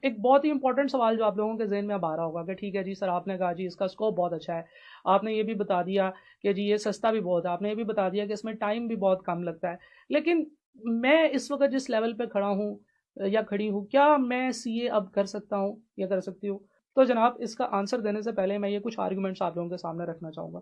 एक बहुत ही इंपॉर्टेंट सवाल जो आप लोगों के जहन में अब आ रहा होगा कि ठीक है जी सर, आपने कहा जी इसका स्कोप बहुत अच्छा है, आपने ये भी बता दिया कि जी ये सस्ता भी बहुत है, आपने ये भी बता दिया कि इसमें टाइम भी बहुत कम लगता है, लेकिन मैं इस वक्त जिस लेवल पे खड़ा हूँ या खड़ी हूँ, क्या मैं सीए अब कर सकता हूँ या कर सकती हूँ? तो जनाब, इसका आंसर देने से पहले मैं ये कुछ आर्गुमेंट्स आप लोगों के सामने रखना चाहूँगा।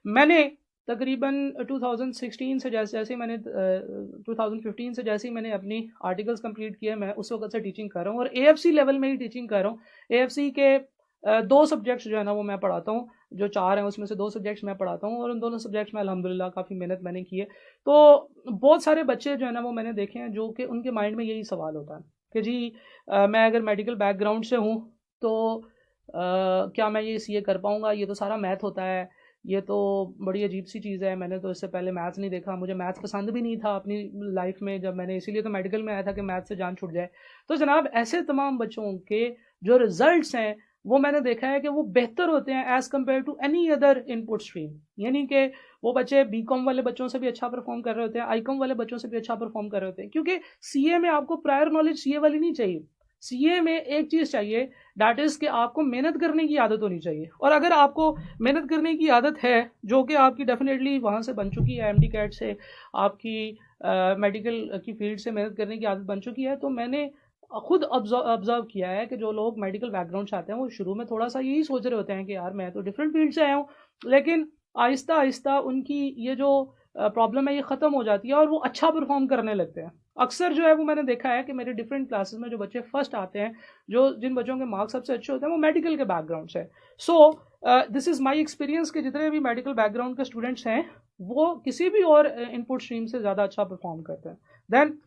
मैंने तकरीबन 2016 से जैसे जैसे मैंने 2015 से जैसे ही मैंने अपनी आर्टिकल्स कंप्लीट किए, मैं उस वक्त से टीचिंग कर रहा हूँ और एएफसी लेवल में ही टीचिंग कर रहा हूँ। एएफसी के दो सब्जेक्ट्स जो है ना वो मैं पढ़ाता हूँ, जो चार हैं उसमें से दो सब्जेक्ट्स मैं पढ़ाता हूँ, और उन दोनों सब्जेक्ट्स में अल्हम्दुलिल्लाह काफ़ी मेहनत मैंने की है। तो बहुत सारे बच्चे जो है ना वो मैंने देखे हैं जो कि उनके माइंड में यही सवाल होता है कि जी मैं अगर मेडिकल बैकग्राउंड से हूँ तो क्या मैं ये सीए कर पाऊँगा? ये तो सारा मैथ होता है, ये तो बड़ी अजीब सी चीज़ है, मैंने तो इससे पहले मैथ्स नहीं देखा, मुझे मैथ्स पसंद भी नहीं था अपनी लाइफ में जब मैंने, इसीलिए तो मेडिकल में आया था कि मैथ्स से जान छूट जाए। तो जनाब, ऐसे तमाम बच्चों के जो रिजल्ट्स हैं वो मैंने देखा है कि वो बेहतर होते हैं as compared to any other input stream. यानी कि वो बच्चे बीकॉम वाले बच्चों से भी अच्छा परफॉर्म कर रहे होते हैं, आईकॉम वाले बच्चों से भी अच्छा परफॉर्म कर रहे होते हैं, क्योंकि सीए में आपको प्रायर नॉलेज सीए वाली नहीं चाहिए। सीए में एक चीज़ चाहिए, दैट इज़ कि आपको मेहनत करने की आदत होनी चाहिए। और अगर आपको मेहनत करने की आदत है, जो कि आपकी डेफिनेटली वहाँ से बन चुकी है, एमडी कैट से, आपकी मेडिकल की फील्ड से मेहनत करने की आदत बन चुकी है, तो मैंने खुद ऑब्जर्व किया है कि जो लोग मेडिकल बैकग्राउंड से आते हैं वो शुरू में थोड़ा सा यही सोच रहे होते हैं कि यार मैं तो डिफरेंट फील्ड से आया हूँ, लेकिन आहिस्ता आहिस्ता उनकी ये जो प्रॉब्लम है ये ख़त्म हो जाती है और वो अच्छा परफॉर्म करने लगते हैं। अक्सर जो है वो मैंने देखा है कि मेरे डिफरेंट क्लासेस में जो बच्चे फर्स्ट आते हैं, जो जिन बच्चों के मार्क्स सबसे अच्छे होते हैं, वो मेडिकल के बैकग्राउंड से। So this is my experience कि जितने भी मेडिकल बैकग्राउंड के स्टूडेंट्स हैं वो किसी भी और इनपुट स्ट्रीम से ज़्यादा अच्छा परफॉर्म करते हैं। देन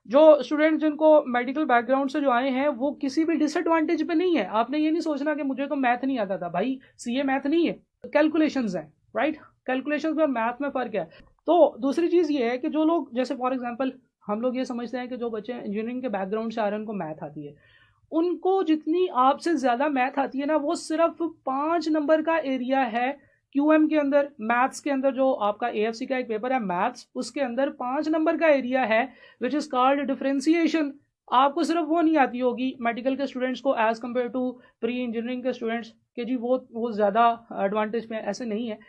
जो स्टूडेंट जिनको मेडिकल बैकग्राउंड से जो आए हैं वो किसी भी डिसएडवांटेज पे नहीं है। आपने ये नहीं सोचना कि मुझे तो मैथ नहीं आता था, भाई सीए मैथ नहीं है, कैलकुलेशंस हैं, राइट? कैलकुलेशंस में और मैथ में फ़र्क है। तो दूसरी चीज़ ये है कि जो लोग, जैसे फॉर एग्जांपल हम लोग ये समझते हैं कि जो बच्चे इंजीनियरिंग के बैकग्राउंड से आ रहे हैं उनको मैथ आती है, उनको जितनी आपसे ज़्यादा मैथ आती है ना, वो सिर्फ 5 नंबर का एरिया है। क्यूएम के अंदर, मैथ्स के अंदर, जो आपका एएफसी का एक पेपर है मैथ्स, उसके अंदर 5 नंबर का एरिया है विच इज़ कॉल्ड डिफरेंशिएशन। आपको सिर्फ वो नहीं आती होगी मेडिकल के स्टूडेंट्स को as compared to pre engineering के स्टूडेंट्स के जी वो ज़्यादा एडवांटेज में, ऐसे नहीं है।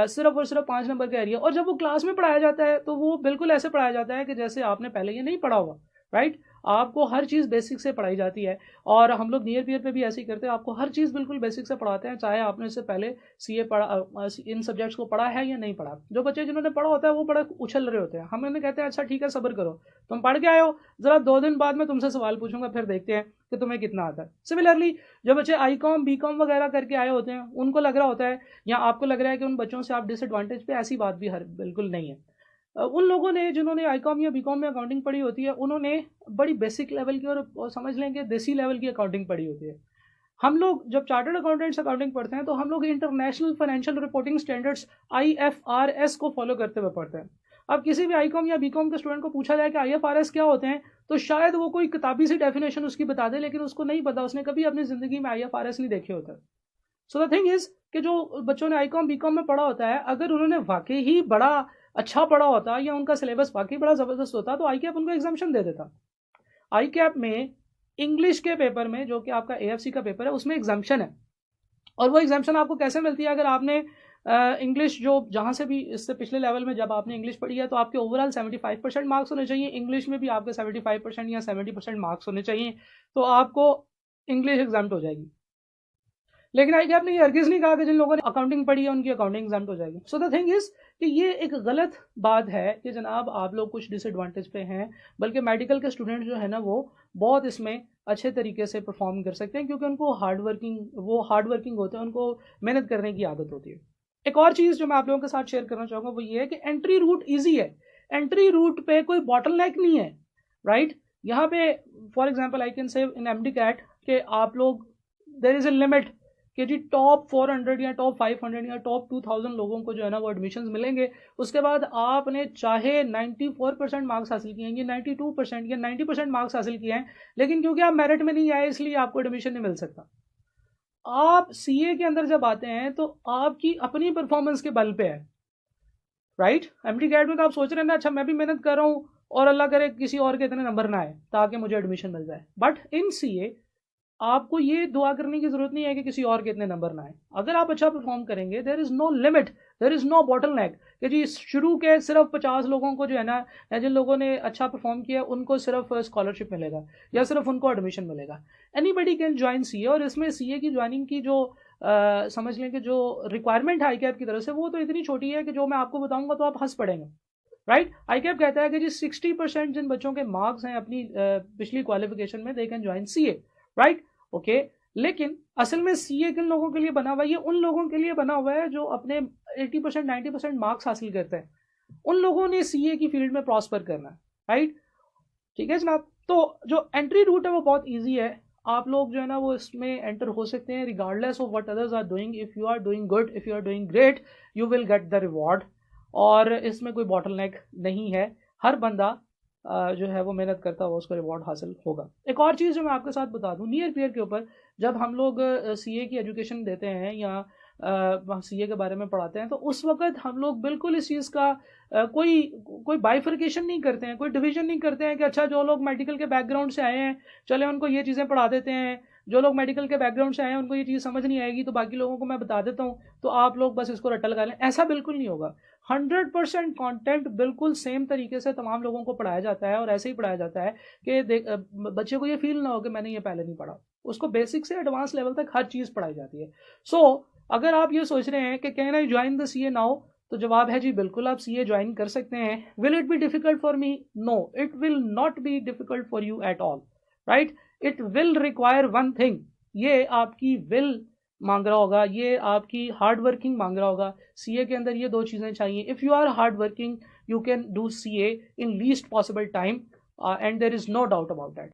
सिर्फ और सिर्फ 5 नंबर का एरिया, और जब वो क्लास में पढ़ाया जाता है तो वो बिल्कुल ऐसे पढ़ाया जाता है कि जैसे आपने पहले ये नहीं पढ़ा हुआ, राइट? आपको हर चीज़ बेसिक से पढ़ाई जाती है, और हम लोग नियर पियर पे भी ऐसे ही करते हैं, आपको हर चीज़ बिल्कुल बेसिक से पढ़ाते हैं, चाहे आपने इससे पहले सीए पढ़ा, इन सब्जेक्ट्स को पढ़ा है या नहीं पढ़ा। जो बच्चे जिन्होंने पढ़ा होता है वो बड़ा उछल रहे होते हैं, हम उन्हें कहते हैं अच्छा ठीक है सब्र करो, तुम पढ़ के आए हो, ज़रा 2 दिन बाद मैं तुमसे सवाल पूछूंगा, फिर देखते हैं कि तुम्हें कितना आता है। सिमिलरली जो बच्चे आई बीकॉम वगैरह करके आए होते हैं, उनको लग रहा होता है, या आपको लग रहा है कि उन बच्चों से आप डिसएडवांटेज पे, ऐसी बात भी हर बिल्कुल नहीं है। उन लोगों ने जिन्होंने आईकॉम या बीकॉम में अकाउंटिंग पढ़ी होती है, उन्होंने बड़ी बेसिक लेवल की और समझ लें कि देसी लेवल की अकाउंटिंग पढ़ी होती है। हम लोग जब चार्टर्ड अकाउंटेंट्स अकाउंटिंग पढ़ते हैं तो हम लोग international financial reporting standards IFRS को फॉलो करते हुए पढ़ते हैं। अब किसी भी आईकॉम या बीकॉम के स्टूडेंट को पूछा जाए कि आईएफआरएस क्या होते हैं, तो शायद वो कोई किताबी सी डेफिनेशन उसकी बता दे, लेकिन उसको नहीं पता, उसने कभी अपनी ज़िंदगी में आईएफआरएस नहीं देखे होता। सो द थिंग इज़ कि जो बच्चों ने आईकॉम बीकॉम में पढ़ा होता है, अगर उन्होंने वाकई ही बड़ा अच्छा पढ़ा होता या उनका सिलेबस वाकई बड़ा ज़बरदस्त होता, तो आई कैप उनको एग्जामेशन दे देता। आई कैप में इंग्लिश के पेपर में, जो कि आपका एएफसी का पेपर है, उसमें एग्जामेशन है। और वो एग्जामेशन आपको कैसे मिलती है? अगर आपने इंग्लिश जो जहाँ से भी इससे पिछले लेवल में जब आपने इंग्लिश पढ़ी है, तो आपके ओवरऑल 75% मार्क्स होने चाहिए, इंग्लिश में भी आपके 75% या 70% मार्क्स होने चाहिए, तो आपको इंग्लिश एग्जाम हो जाएगी। लेकिन आई कैप ने ये हरगिज़ नहीं कहा कि जिन लोगों ने अकाउंटिंग पढ़ी है उनकी अकाउंटिंग एग्जाम हो जाएगी। सो द थिंग इज़ कि ये एक गलत बात है कि जनाब आप लोग कुछ डिसएडवांटेज पे हैं, बल्कि मेडिकल के स्टूडेंट जो है ना वो बहुत इसमें अच्छे तरीके से परफॉर्म कर सकते हैं, क्योंकि उनको हार्ड वर्किंग होते हैं, उनको मेहनत करने की आदत होती है। एक और चीज़ जो मैं आप लोगों के साथ शेयर करना चाहूँगा वो ये है कि एंट्री रूट ईजी है, एंट्री रूट पे कोई बॉटल नेक नहीं है, राइट? यहाँ पे for example I can say in MD cat कि आप लोग, देर इज़ ए लिमिट कि जी टॉप 400 या टॉप 500 या टॉप 2000 लोगों को जो है ना वो एडमिशन्स मिलेंगे। उसके बाद आपने चाहे 94% मार्क्स हासिल किए हैं, या 92% या 90% मार्क्स हासिल किए हैं, लेकिन क्योंकि आप मेरिट में नहीं आए इसलिए आपको एडमिशन नहीं मिल सकता। आप सीए के अंदर जब आते हैं तो आपकी अपनी परफॉर्मेंस के बल पे है, राइट? एमडी कैट में तो आप सोच रहे हैं ना, अच्छा मैं भी मेहनत कर रहा हूँ और अल्लाह करे किसी और के इतने नंबर ना आए ताकि मुझे एडमिशन मिल जाए। बट इन सीए आपको ये दुआ करने की ज़रूरत नहीं है कि किसी और के इतने नंबर ना आए। अगर आप अच्छा परफॉर्म करेंगे, there is no limit, there is no bottleneck कि जी शुरू के सिर्फ 50 लोगों को जो है ना, जिन लोगों ने अच्छा परफॉर्म किया उनको सिर्फ स्कॉलरशिप मिलेगा या सिर्फ उनको एडमिशन मिलेगा। एनीबडी कैन ज्वाइन सीए, और इसमें सीए की ज्वाइनिंग की जो समझ लें कि जो रिक्वायरमेंट है ICAP की तरफ से, वो तो इतनी छोटी है कि जो मैं आपको बताऊंगा तो आप हंस पड़ेंगे। राइट, ICAP कहता है कि जी 60% जिन बच्चों के मार्क्स हैं अपनी पिछली क्वालिफिकेशन में, they can join CA. Right, okay. लेकिन असल में सीए किन लोगों के लिए बना हुआ है? ये उन लोगों के लिए बना हुआ है जो अपने 80% 90% मार्क्स हासिल करते हैं। उन लोगों ने सीए की फील्ड में प्रॉस्पर करना है। राइट, ठीक है जनाब। तो जो एंट्री रूट है वो बहुत ईजी है। आप लोग जो है ना वो इसमें एंटर हो सकते हैं regardless of what others are doing. If you are doing good, if you are doing great, you will get the reward. और इसमें कोई बॉटलनेक नहीं है। हर बंदा जो है वो मेहनत करता हुआ उसको रिवॉर्ड हासिल होगा। एक और चीज़ जो मैं आपके साथ बता दूं, नियर पेयर के ऊपर जब हम लोग सीए की एजुकेशन देते हैं या सीए के बारे में पढ़ाते हैं, तो उस वक्त हम लोग बिल्कुल इस चीज़ का कोई कोई बाइफर्केशन नहीं करते हैं, कोई डिवीजन नहीं करते हैं कि अच्छा जो लोग मेडिकल के बैकग्राउंड से आए हैं चले उनको ये चीज़ें पढ़ा देते हैं, जो लोग मेडिकल के बैकग्राउंड से आए हैं उनको ये चीज़ समझ नहीं आएगी तो बाकी लोगों को मैं बता देता हूँ तो आप लोग बस इसको रट्टा लगा लें। ऐसा बिल्कुल नहीं होगा। 100% कंटेंट बिल्कुल सेम तरीके से तमाम लोगों को पढ़ाया जाता है, और ऐसे ही पढ़ाया जाता है कि बच्चे को ये फील ना हो कि मैंने ये पहले नहीं पढ़ा। उसको बेसिक से एडवांस लेवल तक हर चीज़ पढ़ाई जाती है। सो अगर आप ये सोच रहे हैं कि can I join the CA now, तो जवाब है जी बिल्कुल आप सीए ज्वाइन कर सकते हैं। Will it be difficult for me? No, it will not be difficult for you at all. Right, it will require one thing, ये आपकी विल मांग रहा होगा, ये आपकी हार्ड वर्किंग मांग रहा होगा। सीए के अंदर ये दो चीज़ें चाहिए। If you are hard working, you can do CA in least possible time, and there is no doubt about that.